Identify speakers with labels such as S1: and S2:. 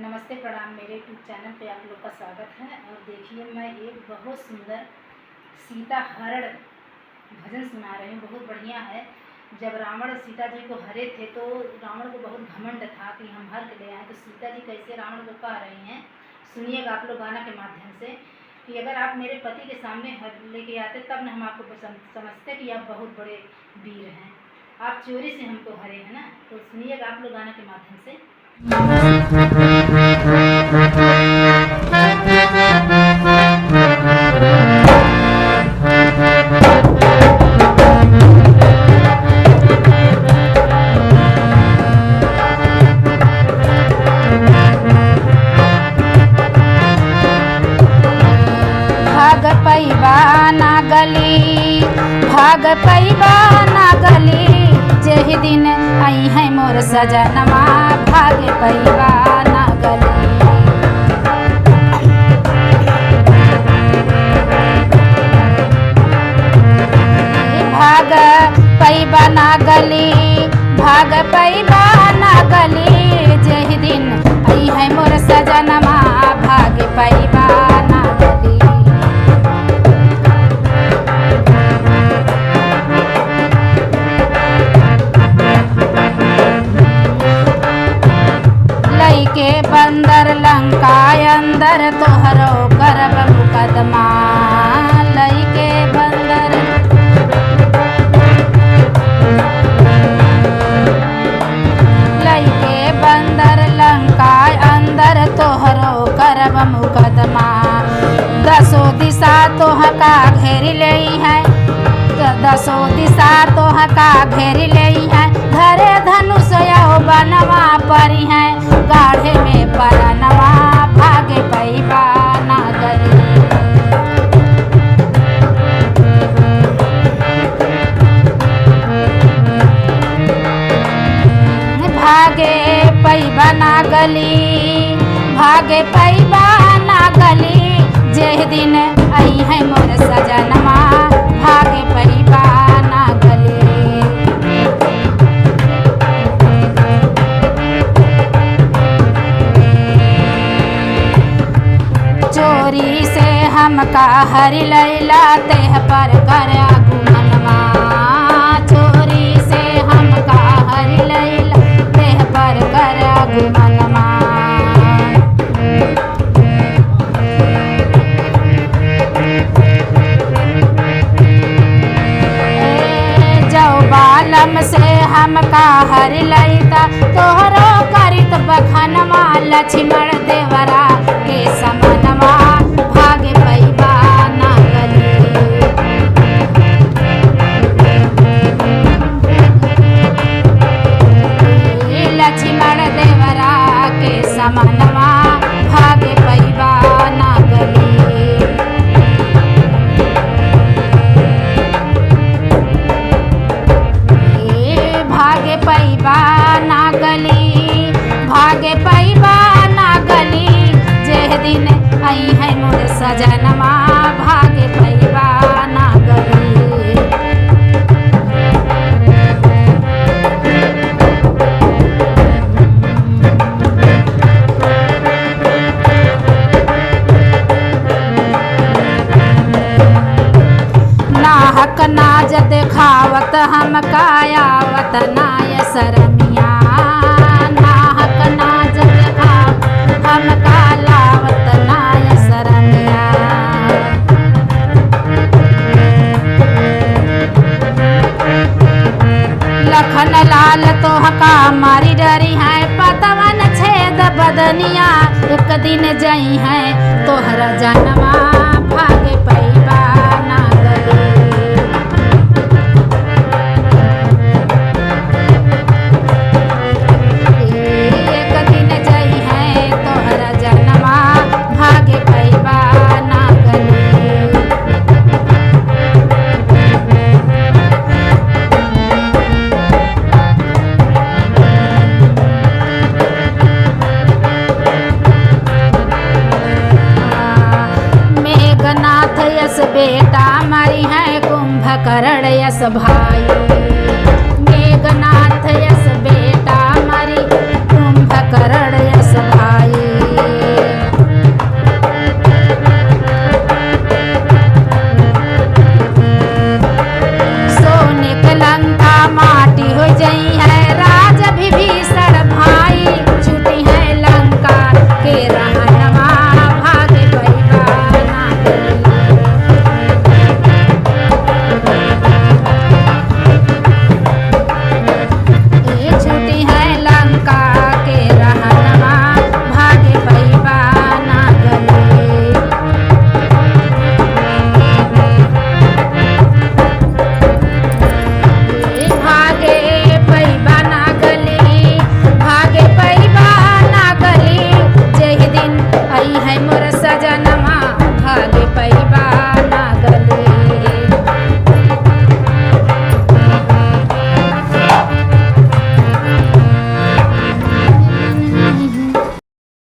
S1: नमस्ते प्रणाम। मेरे यूट्यूब चैनल पे आप लोग का स्वागत है। और देखिए, मैं एक बहुत सुंदर सीता हरण भजन सुना रही हूँ। बहुत बढ़िया है। जब रावण सीता जी को हरे थे तो रावण को बहुत घमंड था कि हम हर के ले आए, तो सीता जी कैसे रावण को कह रही हैं, सुनिएगा आप लोग गाना के माध्यम से कि अगर आप मेरे पति के सामने हर लेके आते तब न हम आपको समझते कि आप बहुत बड़े वीर हैं। आप चोरी से हमको हरे हैं ना। तो सुनिएगा आप लोग गाना के माध्यम से।
S2: भाग पैबा ना गली, भाग पैबा ना गली, जेहि दिन आई है मोर सजनमा, भाग पैबा ना गली। भाग पैबा ना गली, भाग पैबा ना गली, जेहि दिन आई है मोर सजनमा, भाग पैबा ना गली। के बंदर लंका अंदर तोहरो करब मुकदमा, लई के बंदर लंका अंदर तोहरो करब मुकदमा। दसो दिशा तोहका घेर लई है, दसो दिशा तोहका घेर लई है, धरे धनुष बनवा परी है, गाढ़े में परनवा, भागे पैबा ना गली। भागे पैबा ना गली, भागे पैबा ना गली, जेह दिन आई है मोर सजनमा, भागे पैबा ना गली। चोरी से हमका हरि लैला तेह पर कर गुमनवा, चोरी से हमका हरि लैला तेह पर कर गुमनवा। जौ बालम से हमका हरि लैता तोहरो करित बखनवा, लक्ष्मण देवरा के समनवा, भागे पैबा ना गली। लक्ष्मण देवरा के समनवा, भागे पैबा ना गली। भागे पैबा ना गली, भागे पैबा ना गली, जेह दिन आई है मोर सजनमा, भागे पैबा ना गली। नाहक नाज देखावत हमका आवत नाय शरमिया, नाहक नाज देखावत हमका लावत नाय शरमिया। लखन लाल तोहका मारी डरी है, पतवन छेद बदनिया, एक दिन जई है तोहरा जनमा, भागे पैबा ना गली। एक दिन जई है तोहरा जनमा, भागे पैबा ना गली। मेघनाथ यस बेटा मरी है, कुंभकर्ण यस भाई।